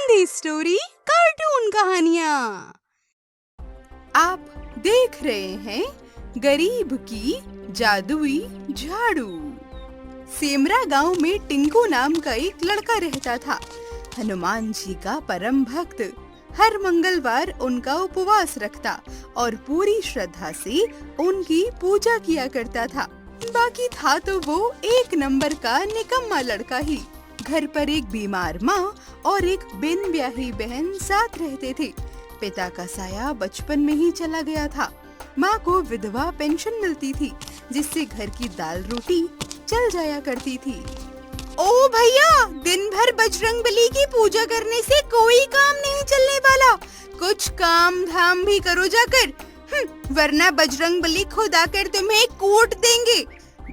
Hindi story cartoon कहानियाँ। आप देख रहे हैं गरीब की जादुई झाड़ू। सेमरा गांव में टिंकू नाम का एक लड़का रहता था। हनुमान जी का परम भक्त। हर मंगलवार उनका उपवास रखता और पूरी श्रद्धा से उनकी पूजा किया करता था। बाकी था तो वो एक नंबर का निकम्मा लड़का ही। घर पर एक बीमार माँ और एक बिन ब्याही बहन साथ रहते थे। पिता का साया बचपन में ही चला गया था। माँ को विधवा पेंशन मिलती थी, जिससे घर की दाल रोटी चल जाया करती थी। ओ भैया, दिन भर बजरंगबली की पूजा करने से कोई काम नहीं चलने वाला। कुछ काम धाम भी करो जाकर, वरना बजरंगबली खुद आकर तुम्हें कूट देंगे।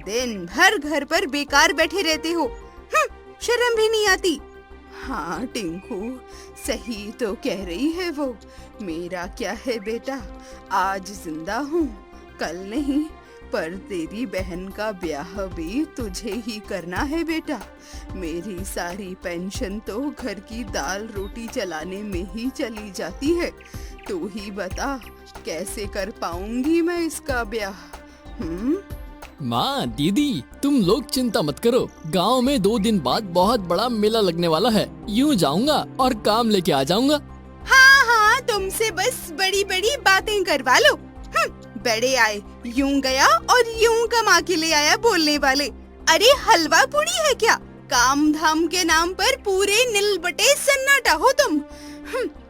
दिन भर घर पर बेकार बैठे रहते हो, शर्म भी नहीं आती। हाँ टिंकू, सही तो कह रही है वो। मेरा क्या है बेटा, आज जिंदा हूँ कल नहीं, पर तेरी बहन का ब्याह भी तुझे ही करना है बेटा। मेरी सारी पेंशन तो घर की दाल रोटी चलाने में ही चली जाती है। तू ही बता, कैसे कर पाऊंगी मैं इसका ब्याह? माँ, दीदी, तुम लोग चिंता मत करो। गांव में 2 दिन बाद बहुत बड़ा मेला लगने वाला है। यूँ जाऊंगा और काम लेके आ जाऊंगा। हाँ, तुमसे बस बड़ी बड़ी बातें करवा लो। बड़े आए यूं गया और यूं कमा के ले आया बोलने वाले। अरे हलवा पूड़ी है क्या? काम धाम के नाम पर पूरे नील बटे सन्नाटा हो तुम।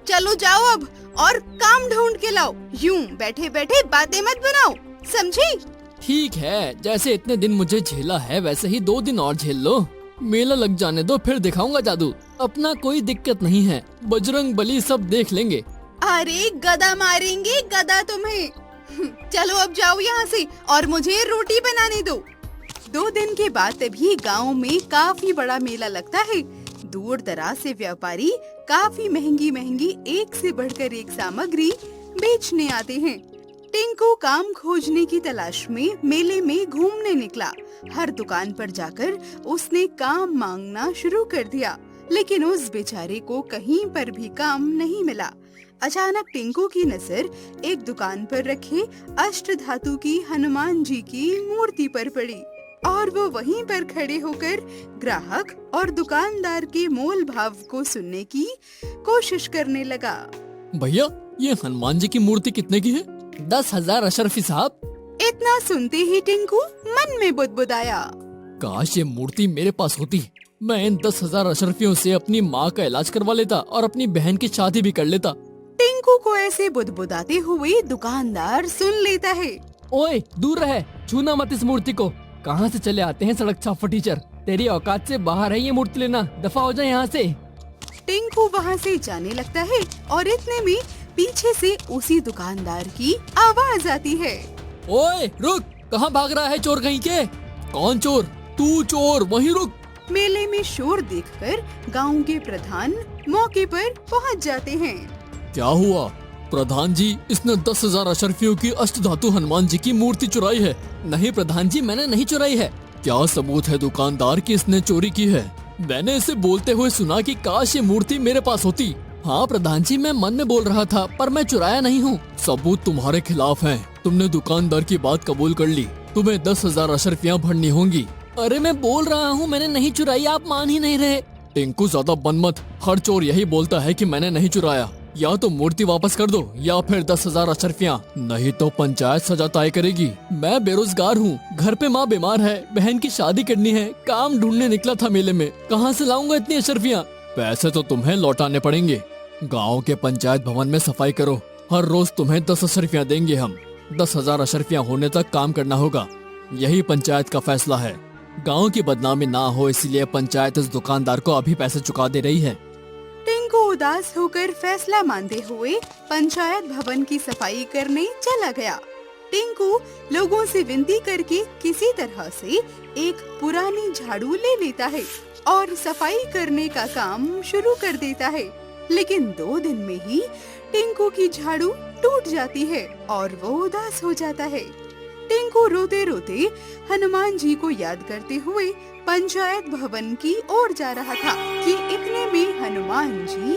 चलो जाओ अब और काम ढूंढ के लाओ। यूं बैठे बैठे बातें मत बनाओ, समझी? ठीक है, जैसे इतने दिन मुझे झेला है वैसे ही 2 दिन और झेल लो। मेला लग जाने दो, फिर दिखाऊंगा जादू। अपना कोई दिक्कत नहीं है, बजरंगबली सब देख लेंगे। अरे गदा मारेंगे गदा तुम्हें। चलो अब जाओ यहाँ से और मुझे रोटी बनाने दो। 2 दिन के बाद तभी गांव में काफी बड़ा मेला लगता है। दूर दराज से व्यापारी काफी महंगी महंगी एक से बढ़कर एक सामग्री बेचने आते हैं। टिंकू काम खोजने की तलाश में मेले में घूमने निकला। हर दुकान पर जाकर उसने काम मांगना शुरू कर दिया, लेकिन उस बेचारे को कहीं पर भी काम नहीं मिला। अचानक टिंकू की नजर एक दुकान पर रखे अष्ट धातु की हनुमान जी की मूर्ति पर पड़ी और वो वहीं पर खड़े होकर ग्राहक और दुकानदार के मोल भाव को सुनने की कोशिश करने लगा। भैया, ये हनुमान जी की मूर्ति कितने की है? 10,000 अशरफी साहब। इतना सुनते ही टिंकू मन में बुदबुदाया, काश ये मूर्ति मेरे पास होती। मैं इन 10,000 अशरफियों से अपनी माँ का इलाज करवा लेता और अपनी बहन की शादी भी कर लेता। टिंकू को ऐसे बुदबुदाते हुए दुकानदार सुन लेता है। ओए, दूर रहे, छूना मत इस मूर्ति को। कहाँ से चले आते हैं सड़क छाप टीचर? तेरी औकात से बाहर है ये मूर्ति लेना, दफा हो जाए यहाँ से। टिंकू वहाँ से जाने लगता है और इतने में पीछे से उसी दुकानदार की आवाज आती है। ओए रुक, कहाँ भाग रहा है चोर कहीं के? कौन चोर? तू चोर, वहीं रुक। मेले में शोर देखकर गांव के प्रधान मौके पर पहुंच जाते हैं। क्या हुआ प्रधान जी? इसने 10,000 अशरफियों की अष्ट धातु हनुमान जी की मूर्ति चुराई है। नहीं प्रधान जी, मैंने नहीं चुराई है। क्या सबूत है दुकानदार की इसने चोरी की है? मैंने इसे बोलते हुए सुना कि काश ये मूर्ति मेरे पास होती। हाँ प्रधान जी, मैं मन में बोल रहा था, पर मैं चुराया नहीं हूँ। सबूत तुम्हारे खिलाफ हैं। तुमने दुकानदार की बात कबूल कर ली। तुम्हें 10,000 अशरफियाँ भरनी होंगी। अरे मैं बोल रहा हूँ मैंने नहीं चुराई, आप मान ही नहीं रहे। टिंकू, ज्यादा बन मत। हर चोर यही बोलता है कि मैंने नहीं चुराया। या तो मूर्ति वापस कर दो या फिर 10,000 अशरफियाँ, नहीं तो पंचायत सजा तय करेगी। मैं बेरोजगार हूँ, घर पे माँ बीमार है, बहन की शादी करनी है, काम ढूंढने निकला था मेले में। कहाँ से लाऊंगा इतनी अशरफियाँ? पैसे तो तुम्हें लौटाने पड़ेंगे। गाँव के पंचायत भवन में सफाई करो, हर रोज तुम्हें 10 अशरफियाँ देंगे हम। 10,000 अशरफियाँ होने तक काम करना होगा, यही पंचायत का फैसला है। गाँव की बदनामी ना हो इसलिए पंचायत इस दुकानदार को अभी पैसे चुका दे रही है। टिंकू उदास होकर फैसला मानते हुए पंचायत भवन की सफाई करने चला गया। टिंकू लोगों से विनती करके किसी तरह से एक पुरानी झाड़ू ले लेता है और सफाई करने का काम शुरू कर देता है। लेकिन 2 दिन में ही टिंकू की झाड़ू टूट जाती है और वो उदास हो जाता है। टिंकू रोते रोते हनुमान जी को याद करते हुए पंचायत भवन की ओर जा रहा था कि इतने में हनुमान जी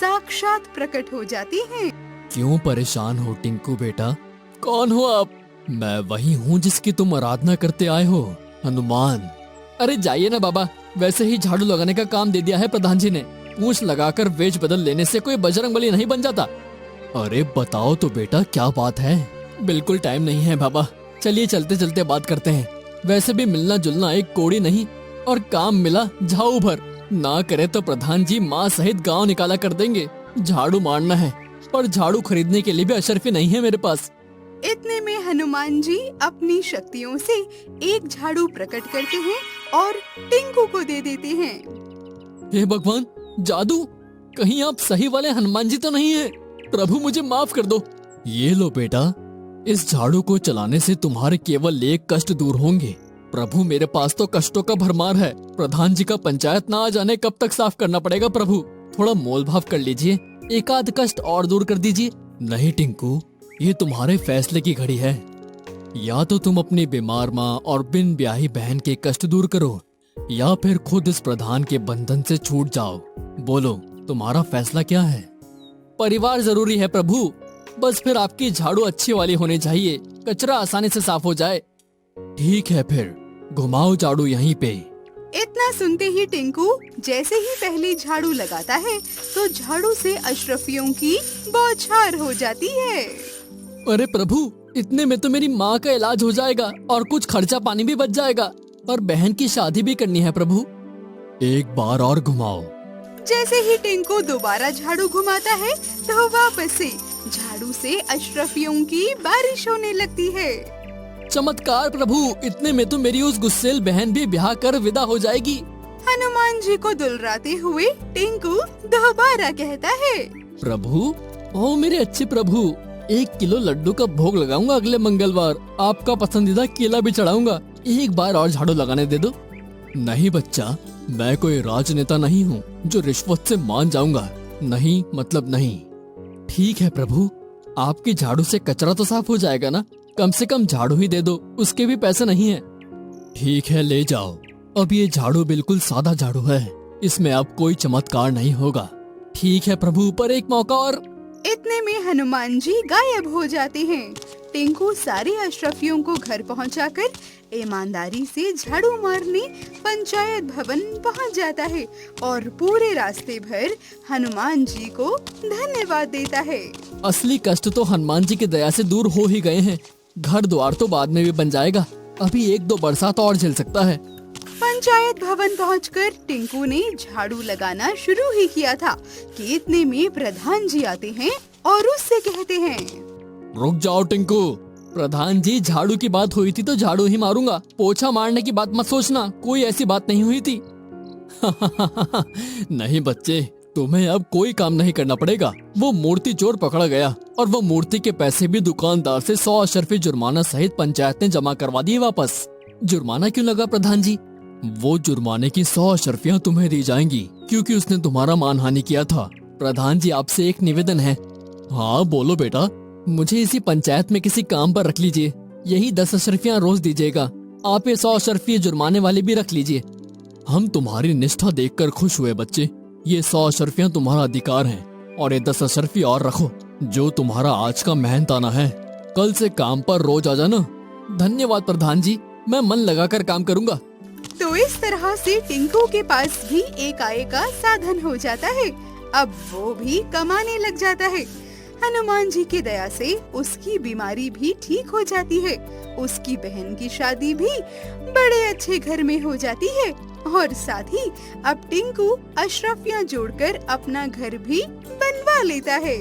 साक्षात प्रकट हो जाती हैं। क्यों परेशान हो टिंकू बेटा? कौन हो आप? मैं वही हूँ जिसकी तुम आराधना करते आए हो, हनुमान। अरे जाइए ना बाबा, वैसे ही झाड़ू लगाने का काम दे दिया है प्रधान जी ने। पूंछ लगाकर वेश बदल लेने से कोई बजरंगबली नहीं बन जाता। अरे बताओ तो बेटा, क्या बात है? बिल्कुल टाइम नहीं है बाबा, चलिए चलते चलते बात करते हैं। वैसे भी मिलना जुलना एक कोड़ी नहीं, और काम मिला झाड़ू भर। ना करे तो प्रधान जी माँ सहित गांव निकाला कर देंगे। झाड़ू मारना है, पर झाड़ू खरीदने के लिए भी अशर्फी नहीं है मेरे पास। इतने में हनुमान जी अपनी शक्तियों से एक झाड़ू प्रकट करते हैं और टिंकू को दे देते हैं। हे भगवान, जादू! कहीं आप सही वाले हनुमान जी तो नहीं है? प्रभु मुझे माफ कर दो। ये लो बेटा, इस झाड़ू को चलाने से तुम्हारे केवल एक कष्ट दूर होंगे। प्रभु मेरे पास तो कष्टों का भरमार है। प्रधान जी का पंचायत ना आ जाने कब तक साफ करना पड़ेगा प्रभु। थोड़ा मोल भाव कर लीजिए, एक आध कष्ट और दूर कर दीजिए। नहीं टिंकू, ये तुम्हारे फैसले की घड़ी है। या तो तुम अपनी बीमार माँ और बिन ब्याही बहन के कष्ट दूर करो, या फिर खुद इस प्रधान के बंधन से छूट जाओ। बोलो, तुम्हारा फैसला क्या है? परिवार जरूरी है प्रभु, बस फिर आपकी झाड़ू अच्छी वाली होनी चाहिए, कचरा आसानी से साफ हो जाए। ठीक है, फिर घुमाओ झाड़ू यहीं पे। इतना सुनते ही टिंकू जैसे ही पहली झाड़ू लगाता है तो झाड़ू से अशरफियों की बौछार हो जाती है। अरे प्रभु, इतने में तो मेरी माँ का इलाज हो जाएगा और कुछ खर्चा पानी भी बच जाएगा, और बहन की शादी भी करनी है प्रभु। एक बार और घुमाओ। जैसे ही टिंकू दोबारा झाड़ू घुमाता है तो वापस से झाड़ू से अशरफियों की बारिश होने लगती है। चमत्कार प्रभु, इतने में तो मेरी उस गुस्सेल बहन भी ब्याह कर विदा हो जाएगी। हनुमान जी को दुलराते हुए टिंकू दोबारा कहता है, प्रभु, ओ मेरे अच्छे प्रभु, 1 किलो लड्डू का भोग लगाऊंगा अगले मंगलवार। आपका पसंदीदा केला भी चढ़ाऊंगा। एक बार और झाड़ू लगाने दे दो। नहीं बच्चा, मैं कोई राजनेता नहीं हूँ जो रिश्वत से मान जाऊंगा। नहीं मतलब नहीं। ठीक है प्रभु, आपकी झाड़ू से कचरा तो साफ हो जाएगा ना? कम से कम झाड़ू ही दे दो, उसके भी पैसे नहीं है। ठीक है, ले जाओ। अब ये झाड़ू बिल्कुल सादा झाड़ू है, इसमें अब कोई चमत्कार नहीं होगा। ठीक है प्रभु, पर एक मौका और। इतने में हनुमान जी गायब हो जाते हैं। टिंकू सारे अशरफियों को घर पहुंचाकर ईमानदारी से झाड़ू मारने पंचायत भवन पहुंच जाता है और पूरे रास्ते भर हनुमान जी को धन्यवाद देता है। असली कष्ट तो हनुमान जी की दया से दूर हो ही गए हैं। घर द्वार तो बाद में भी बन जाएगा, अभी 1-2 बरसात और झेल सकता है। पंचायत भवन पहुंचकर टिंकू ने झाड़ू लगाना शुरू ही किया था कि इतने में प्रधान जी आते हैं और उससे कहते हैं, रुक जाओ टिंकू, प्रधान जी, झाड़ू की बात हुई थी तो झाड़ू ही मारूंगा, पोछा मारने की बात मत सोचना, कोई ऐसी बात नहीं हुई थी। नहीं बच्चे, तुम्हें अब कोई काम नहीं करना पड़ेगा। वो मूर्ति चोर पकड़ा गया और वो मूर्ति के पैसे भी दुकानदार से 100 अशर्फी जुर्माना सहित पंचायत ने जमा करवा दिए वापस। जुर्माना क्यों लगा प्रधान जी? वो जुर्माने की 100 अशर्फियाँ तुम्हें दी जाएंगी क्योंकि उसने तुम्हारा मानहानि किया था। प्रधान जी, आपसे एक निवेदन है। हाँ बोलो बेटा। मुझे इसी पंचायत में किसी काम पर रख लीजिए। यही 10 अशर्फियाँ रोज दीजिएगा। आप ये 100 अशर्फी जुर्माने वाली भी रख लीजिए। हम तुम्हारी निष्ठा देखकर खुश हुए बच्चे। ये 100 अशर्फियाँ तुम्हारा अधिकार हैं और ये 10 अशर्फी और रखो, जो तुम्हारा आज का मेहनताना है। कल से काम पर रोज आ जाना। धन्यवाद प्रधान जी, मैं मन लगाकर काम करूँगा। तो इस तरह से टिंकू के पास भी एक आय का साधन हो जाता है। अब वो भी कमाने लग जाता है। हनुमान जी की दया से उसकी बीमारी भी ठीक हो जाती है। उसकी बहन की शादी भी बड़े अच्छे घर में हो जाती है और साथ ही अब टिंकू अशरफियाँ जोड़कर अपना घर भी बनवा लेता है।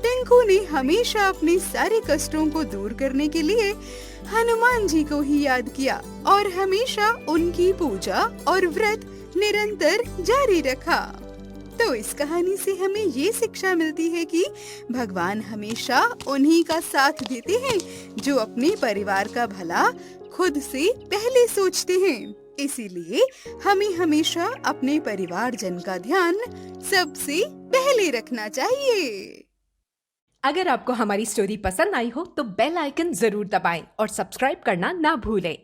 टिंकू ने हमेशा अपने सारे कष्टों को दूर करने के लिए हनुमान जी को ही याद किया और हमेशा उनकी पूजा और व्रत निरंतर जारी रखा। तो इस कहानी से हमें ये शिक्षा मिलती है कि भगवान हमेशा उन्हीं का साथ देते हैं जो अपने परिवार का भला खुद से पहले सोचते हैं। इसीलिए हमें हमेशा अपने परिवारजन का ध्यान सबसे पहले रखना चाहिए। अगर आपको हमारी स्टोरी पसंद आई हो तो बेल आइकन जरूर दबाएं और सब्सक्राइब करना ना भूलें।